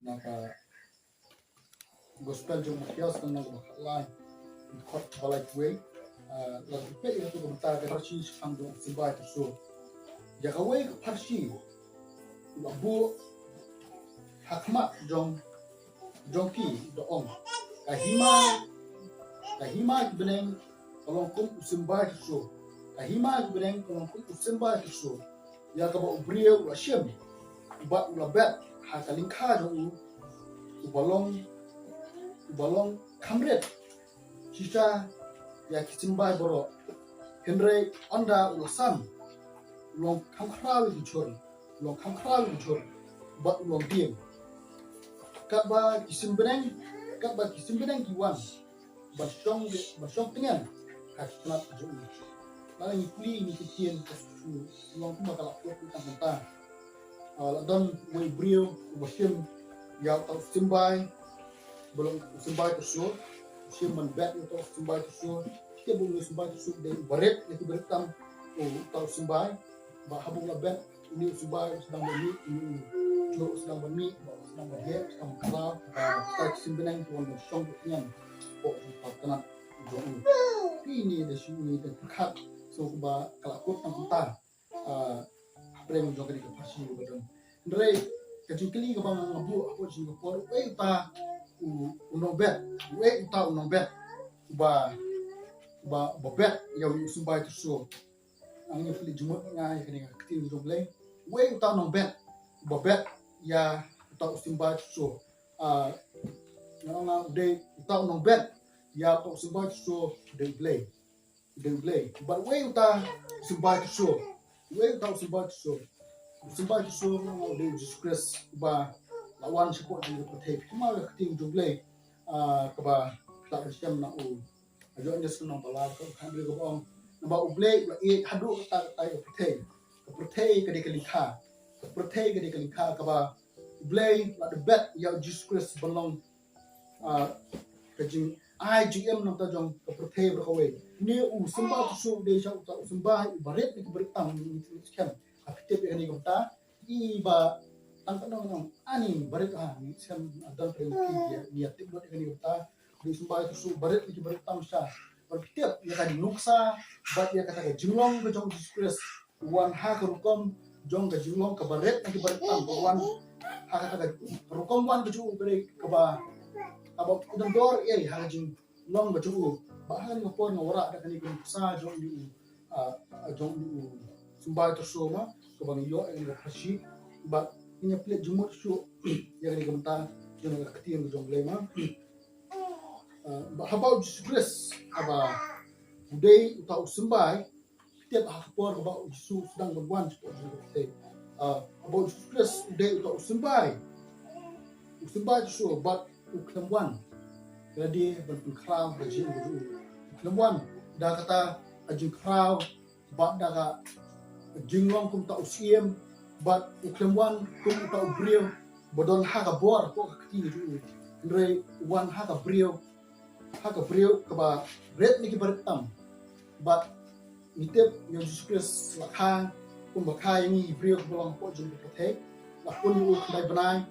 naka gospel jong kios kan nang line kot balai way la pe itu kebentar ke parsi sang dong simbai tu ya kawai ke parsi labu hakmat jongki doong kahima beneng kalau kum simbai tu kahima beneng kalau kum simbai tu ya ka ba ubrio wa shem ba ula bet ha kalin kha jong balong kamret sisa ya kisimbai boro henry anda ulasan long kamkral dichor ba long diem kaba kisimbeneng kiwan basong tengan kasnat jong lalang ipli ni kitien kasu long kuma kala ko tang ladon we brio basim ya tau simbai belum simbai tu siman bet itu simbai tu kita boleh simbai tu de baret itu beretam tau simbai ba habung la bet ini simbai sedang bani ini jo sedang bani sedang berhet sedang kala tak simbenang tuan song punya pok patna jong ini de sini de kat so ba kala ko tang ta prem jong ke pasi bodon ndre kajikli ka bang ngabu ako Singapore ta unobet ba bet ya simbai tu so ang ni pili jumot nga kini kitin joble we uta no bet ya uta simbai tu so nga de uta no bet ya uta simbai tu so de play but we uta simbai tu so simbai tu so nga de Jesus Christ ba lawan support di protek cuma keting jumlah keba tak bersiam nak ajo anjas kena balar ko khambil ko bang namba uble hadu tak tai protek ke dekalika keba uble la the bet ya Jesus Christ belong kajing IGM nam ta jong ke protek berkawe ni sembah tu de sha sembah baret ni beritang ni kan apitep ni kota iba tangkano ani baret ni sem adan premti dia tip dot ni kota di sembah tu baret ni beritang sha berpitep ya kan nuksa bat ya kata jinglong ke jong Jesus Christ wan ha ke rukom jong ke jinglong ke baret ni beritang wan ha kata rukom wan ke ju bere ke ba aba udang dor ha jing long ke ju bahan ko pon ora da kan ni sa jong di sembah tu so ma ke bang yo en khasi ba ini plate jumut su yang ni gemta jong ka ketiang jong lema how about Jesus Christ aba budai utau sembai tiap hakpor ba Jesus sedang berbuan seperti itu about Jesus Christ budai utau sembai su but uklemwan jadi berpengkrau bajin buru uklemwan dah kata ajin krau ba dah jinglong kum ta usiem but uklemwan kum ta brio bodon haga bor ko kati ni ndre wan haga brio ke ba red ni ki bertam but mitep yo Jesus Christ lakha kum bakai ni brio belong po jun ke la pun u dai banai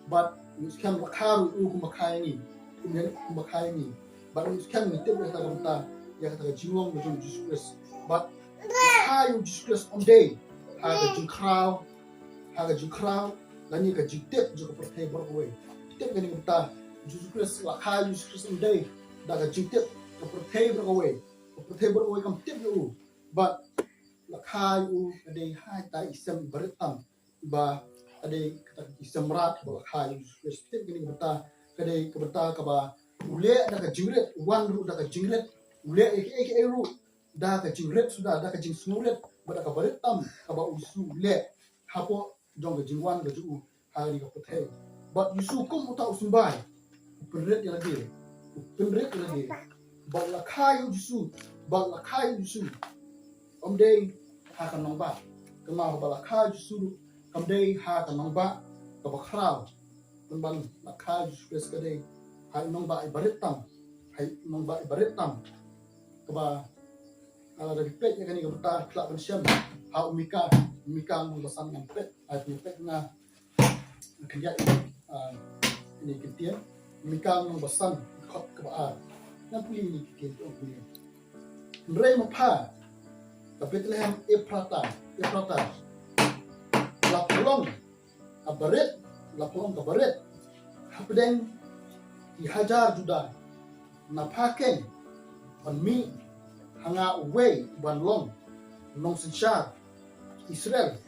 but you can lakha u kum bakai ni but you can mitep ta gamta ya kata jinglong jun Jesus Christ but lakha you Jesus Christ on day haga jin krau lani ka jitep jo ko pertai berwe tep gani kita Jesus Christ lakha Jesus Christ day daga jitep ko pertai berwe kam tep yo but lakha u ade hai ta isam beritam ba ade kata isam rat lakha Jesus Christ tep gani kita kade kebeta ka ba ule daga jingret wan ru daga jingret ule ek ru daga jingret sudah daga jing snuret ba daga beritam ka ba usu ule hapo jong ke jingwan ke ju hari ke puthe but Yesu kum uta usumbai penret ya lagi ba la khai Yesu om dei ha kan nong ba kema ba la khai Yesu om dei ha kan nong ba ka ba khrau ban la khai Yesu Christ ka dei hai nong ba ibaritam ka ba ala da pet ya kan ni ka klak kan syam ha umika mo basan ng pet ay pet na kaya ini ketian mikal nong basan khot ke ba na puli ini ketian tu puli rei mapha ka Bethlehem Ephrata la polong ka baret hapdeng di hajar juda na phaken ban mi hanga uwe ban long nong Synshar Israel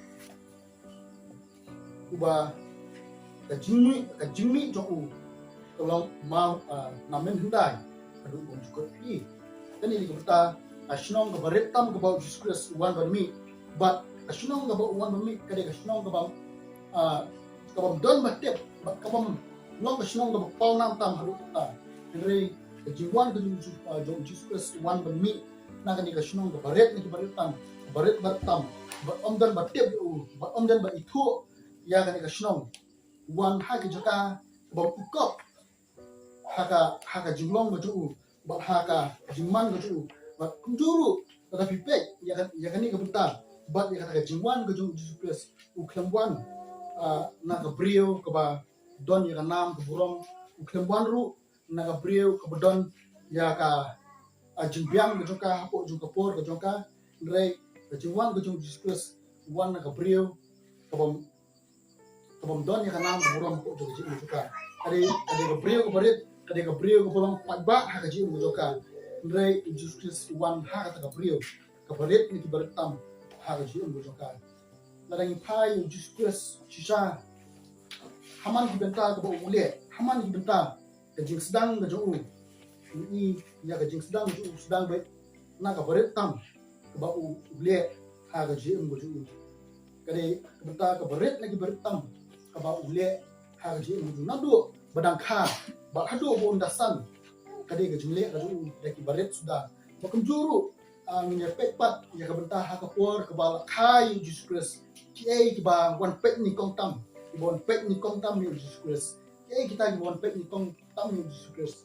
uba ka jingmi jo u tolong mau namen hendai adu bon juga pi kan ini kita asnong ka baret tam ka bau Jesus Christ wan ban mi but asnong ka bau wan ban mi kade asnong ka bau ka bau don batep ka bau long asnong ka bau pau nam tam haru ta re ka jingwan ka jo Jesus Christ wan ban mi na kan ni asnong ka baret ni baret tam ba omdan batep u ba omdan ba itu ya kan ni asnong wan ha ki jaka ba ukop haka jinglong ba ju ba haka jingman ba ju ba kunjuru tetapi pek ya kan ni ka bentar ba ya kata jingwan ba ju Jesus Christ uklemwan na ka brio ka ba don ya nam ka burong uklemwan ru na ka brio ka ba don ya ka jingbiang ba ju ka po ju ka por ka ju ka re ka jingwan ba ju Jesus Christ wan na ka brio ka ba don ya kanam burong ko jogi mujuka ade ka brio ko barit ade ka brio ko bolong patba ha ka ji mujuka ndre Jesus Christ wan ha ka brio ka barit ni ki baritam ha ka ji mujuka larang pai Jesus Christ shisha haman ki benta ka bo ule haman ki benta ka jing sedang ka jo ni ya ka jing sedang jo sedang ba na ka baritam ka ba ule ha ka ji mujuka kade ka benta ka barit lagi baritam kaba ule haji mudu nadu badang kha ba hadu bo ndasan kade ga jumle ga ju daki baret sudah bakum juru nginya pekpat ya ka benta ha ka por ka ba khai Jesus Christ ki ki ba wan pek ni kong tam ki bon pek ni kong tam ni Jesus Christ ki kita ki bon pek ni kong tam ni Jesus Christ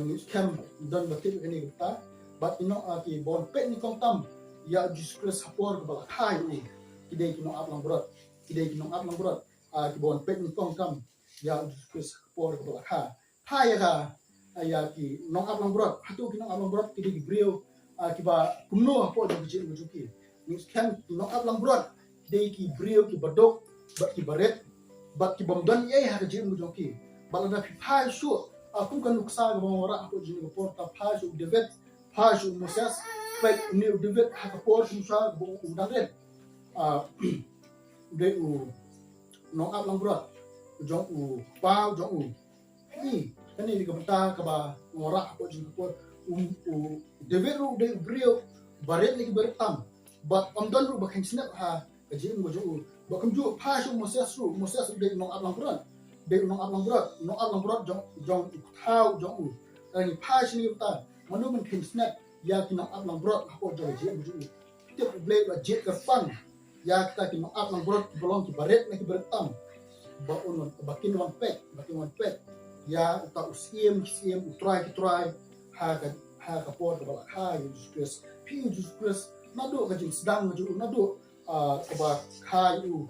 ni scam don ba tip ni kita but ki bon pek ni kong tam ya Jesus Christ hapor ka ba khai kide ki no aplang brot kidai kinong at lang brot ki bon pek ni kong kam ya Jesus por ko ha ya ka ya ki nong at lang brot hatu ki nong at lang brot kidai ki brio ki ba kumno po jo ki mujuki ni kan nong at lang brot dei ki brio ki badok ba ki baret ba ki bom don ye ha ji mujuki balada fi pa shu aku kan nuksa ga bom ora ko ji ko porta pa shu devet pa shu moses pek ni devet ha ko por shu sa bo udare de u nong ap lang brot jong u pau jong u ni kan ni ka benta ka ba ngora ko jing ko deveru de brio baret ni bertam but om don ru ba khin snap ha ka jing mo jong ba kam ju pa shu moses de nong ap lang brot nong ap lang brot jong thau jong u ni pa shi ni ta manu man khin snap ya ki nong ap lang brot ko jong jing mo jong te blade ba jet ka fun ya kita ki maaf lang brot bolong ki baret na ki beretam ba unon bakin wan pek ya ta usiem utrai ha ka por ka balak ha Jesus Christ pi Jesus Christ nado ka jing sedang ju nado ka ba ha yu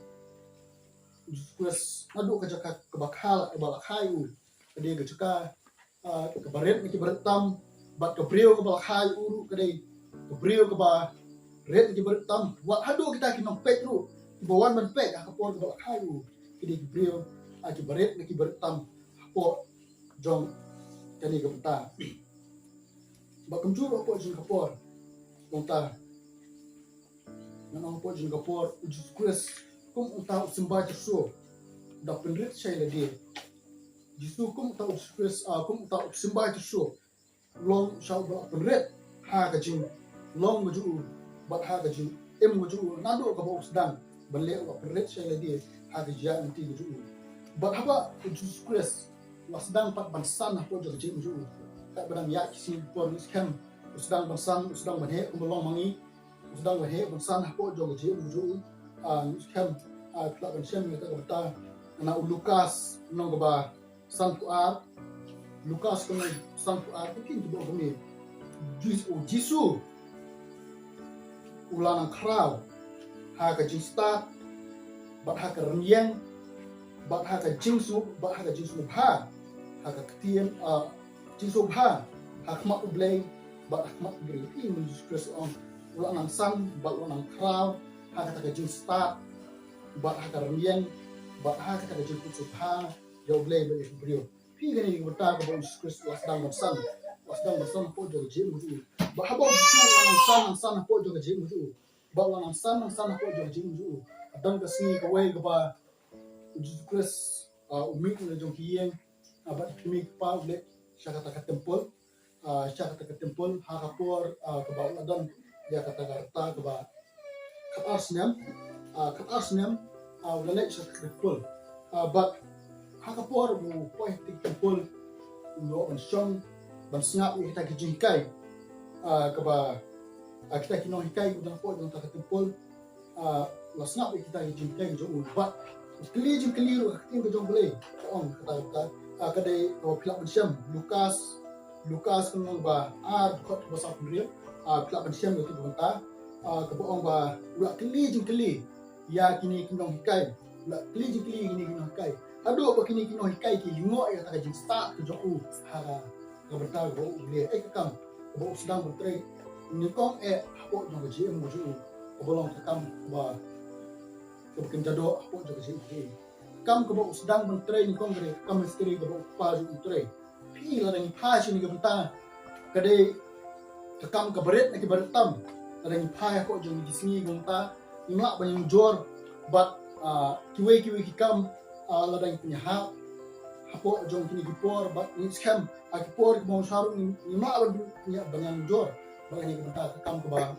Jesus Christ nado ka jaka ka bakal ka balak ha yu kade ka jaka ka baret na ki beretam ba ka brio ka balak ha yu kade ka brio ka ba red ki bertam wa hado kita ki nong pek ru bawan man pek ka por ba khayu ki di brio ki baret ki bertam po jong kani ka ta ba kum juro po jing ka por ta nang po jing ka por Jesus Christ kum ta simba jisu da penrit sai la di jisu kum ta Jesus Christ kum ta simba jisu long shall ba penrit ha ka jing long maju bat ha gaji muju nado ka box dan balle wa red shele di ha gaji ya anti muju bat haba Jesus Christ wasdang pat bansan ha po gaji muju ta badam ya kisi por ni scam usdang bansan usdang banhe umolong mangi usdang banhe bansan ha po gaji muju scam kla ban shem ta ka bata na Lukas nong ba san ku ar Lukas ko san ku ar kin do ko ni JISU ulanang kraw ha ka jing start bat ha ka renyeng bat ha ka JISU bha ha ka ketien JISU bha ha kma ublei bat kma ublei in Jesus Christ on ulang san bat ulang kraw ha ka JISU start bat ha ka rieng bat ha ka JISU bha ya ublei ba brio pi gani berta ka Jesus Christ wasdang bersan po jo JISU ba ha ba ulang san po jo JISU ba ulang san po jo JISU dan ka sini ka wei ka ba Jesus Christ umit na jong kiyeng abat kimi pa ulit siya kata temple hakapor kaba uladon dia kata karta kaba katasnem ulalek siya temple but hakapor mu poetic temple ulo ban syong ban snap kita kijingkai kaba kita kino hikai udan po jong kata temple la snap kita kijingkai jong but keliru akhirnya kejong boleh on kata kadai kelab bersiam Lukas kena ba kot bahasa Inggeris kelab bersiam itu bentar kebaong ba ulah keli ya kini kena hikai ulah keli kini kena hikai aduh apa kini kena hikai ki lingo ya tak jing start kejong ha ka bentar go boleh kam bo sedang bertrai ni kong hapo jong GM mo ju bolong kam ba kebukan jado apa juga sih kam kebo sedang menteri ni kongre kam misteri kebo pa ju menteri pi la dang pa sini ke benta kade kam ke beret nak baret tam la dang pa ko ju di sini benta imla banyak jor but kiwe ki kam la dang punya hak hapo jong kini gipor but ni scam akipor mo saru imla punya banyak jor banyak ke benta kam ke ba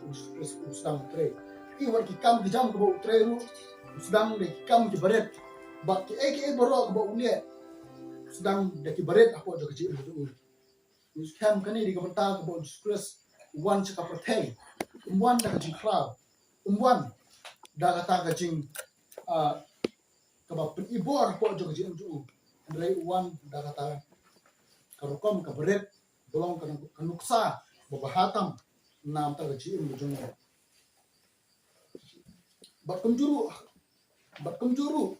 sedang menteri iwan ki kam ki jam kebo menteri sedang de kam ki baret bak ki borok ba uliat sedang de ki baret apa jo kecil itu us kam kani di kebenta ke stress wan caka pertai wan da kecil crowd wan da kata kecil ke ba ibor apa jo kecil itu dari wan da kata karokom ke baret bolong kanuksa babahatam nam ta kecil itu bat kumjuru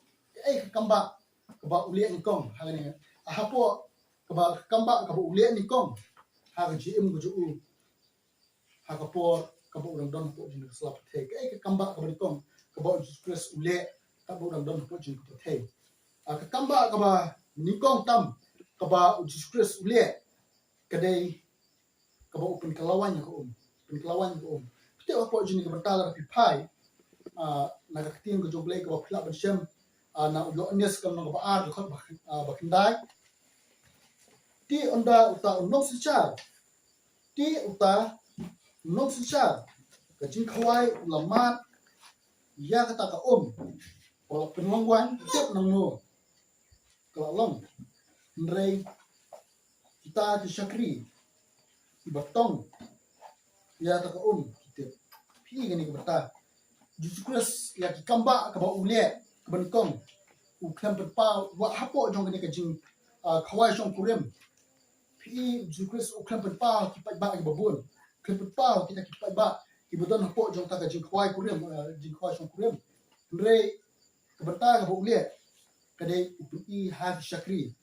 kamba kaba uliat ni kong hangani ahapo kamba kaba uliat ni kong haga GM guju hagapor kaba urang don po jin slap the kamba kaba ni kong kaba stress uliat kaba urang don po jin ko the kamba kaba ni kong tam kaba stress uliat kadai kaba open kalawan ko pite apa jin ko bertalar pipai naga keting ko joglay ko phila bersiam na lo nes kam no ba khot bakindai ti onda uta unong Synshar ka jing khawai lamat ya kata ka wala penwangwan tep nang no kalalong ndrei kita di syakri batong ya kata ka tep pi gani ko berta Jesus Christ ya ki kamba ka ba uliat ka banikong u klem pa wa hapo jong ni ka jing khawai shong kurem pi Jesus Christ u klem pa ki pa ba ki babun klem pa kita ki pa ba ki bodon hapo jong ta ka jing khawai kurem jing khawai shong kurem re ka berta ka ba uliat ka dei u pi ha syakri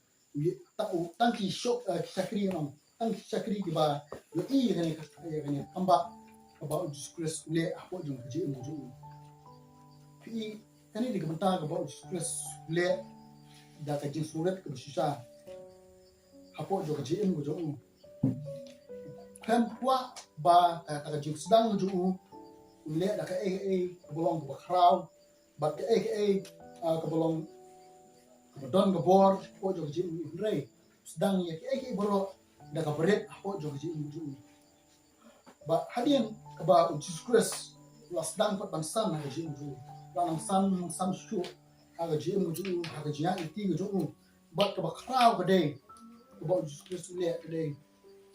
ta u tangki shok syakri nam tangki syakri ki ba yo gani kamba about Jesus Christ uliat hapo jong ka jing mo pi kani di kebenta about Jesus Christ uliat da ka jing surat ke Synshar hapo jo ka jing mo jo kan kwa ba ka jing sedang jo uliat da ka bolong ba kraw ba ka ka bolong ka don ka bor hapo jo ka jing rei sedang ya ka boro da ka beret hapo jo ka jing jo ba hadien ka ba Jesus Christ la sedang pat bangsan ha jing jo lang san shu aga jing mo ju aga jia iti jo bat ka ba kraw ka dei ka ba Jesus Christ uliat ka dei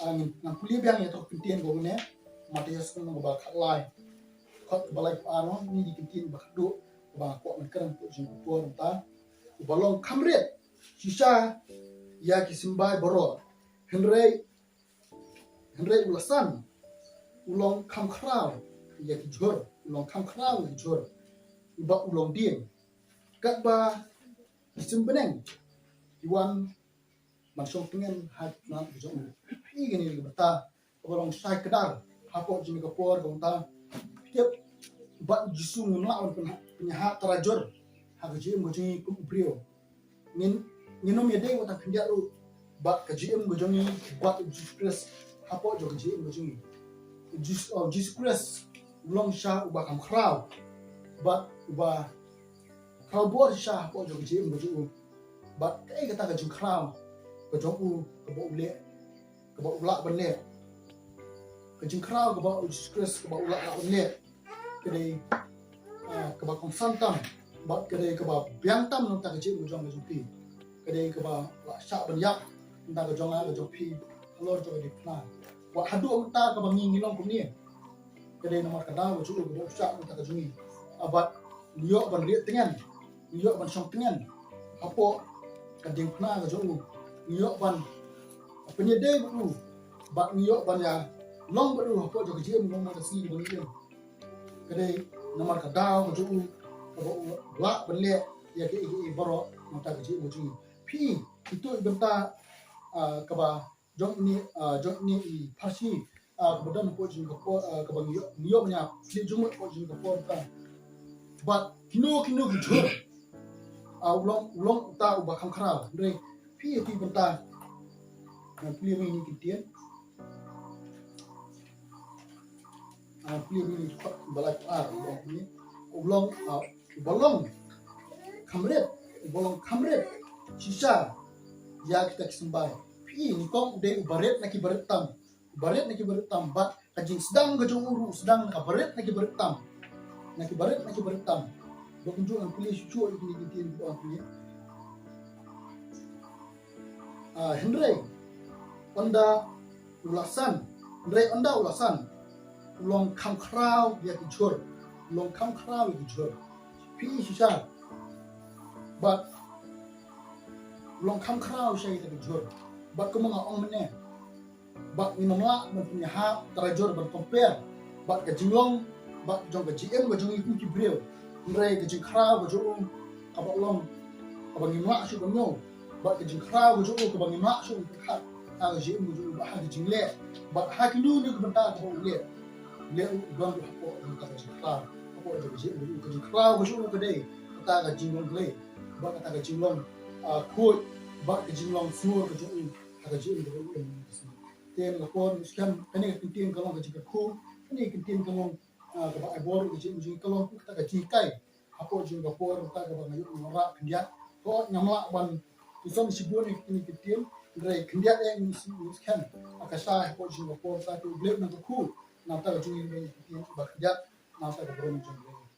ang kuliah biang ya to pintian go ne Matias ko no ba khatlai khot balai ano ni di pintian ba khdu ba ko man kan ko jing ko ta balong kamret Synshar ya ki simbai boro henrei ulasan ulong kam kraw ya ki jor ulong kam kraw jor ba ulong dien kat ba Simbeneng Iwan Mansong pengen hat na jong pi gini bata orang sai kedar hapo jini kapor gonta tiap bat jisu ngula on punya hak tarajur hak jim gojingi kum brio nginom yede wata pinja lu bat kajim gojongi bat jisus hapo jim gojingi Jesus Christ long sha uba kam kraw bat uba kraw bor sha hapo jim gojingi bat kai kata gajung kraw kejong kebau le kebau ulak benle kejing kraw kebau Jesus kebau ulak benle kedai kebau konsantam bat kedai kebau biangtam nang tak kejing ujong pi kedai kebau lak syak benyak nang kejong pi lor jo di plan wa hadu ta kebau ngilong kumni kedai nomor kadang uju kebau syak nang tak kejungi abat liok ban liek tengan liok ban song tengan apo kading pna kejong ngiyok ban penyedai bulu bak ngiyok ban ya long bulu hapo jo kejim ngom ta si bang yen kedai nomor kadau jo lak benle ya ke boro mata kejim jo pi itu benta kaba jong ni farsi kemudian ko jing ko kaba ngiyok nya si jumut ko jing ko ta bat kino gitu ulong ta ubah kam kara ndre pi ti benta na pli mi ni kitien pli mi ni balak ni ulong bolong kamret sisa ya kita kesembai pi ni kong de baret na ki baret tam bat kajing sedang gajung uru sedang ka baret na ki baret tam dokunju an pli sucu ni kitien ko ni Hendrai onda ulasan ulong kam kraw dia kijur ulong kam kraw kijur pi sisa but ulong kam kraw shay kijur but ko mga ong mene but minamla punya hak tarajur berkompare but kajinglong but jong kajim jong iku kibril Hendrai kajing kraw kajung kaba ulong kaba ngimla shu banyo bat kejing kraw jo ko bangin mak so ha jim jo ba ha kejing le bat ha kilu ni ko benta ko le don ko ka kejing kraw ko jo kejing kraw jo ko dei ta ka jing long le bat ta ka jing long ko bat kejing long sur ko jo ha ka jing ko le ten ko skam kani ka tin ko long ka jing ko kani ka tin ko long ka ba bor ko jing ko long ta ka jing kai apo jing ko por ta ka ba ngayu ngora dia ko nyamla ban Isam sibuk ni kitiem, dari kendiat yang miskan, akasah pojing lapor satu blek nak ku, nanti kejungi ni kitiem berkendiat, nanti keberon jengkel.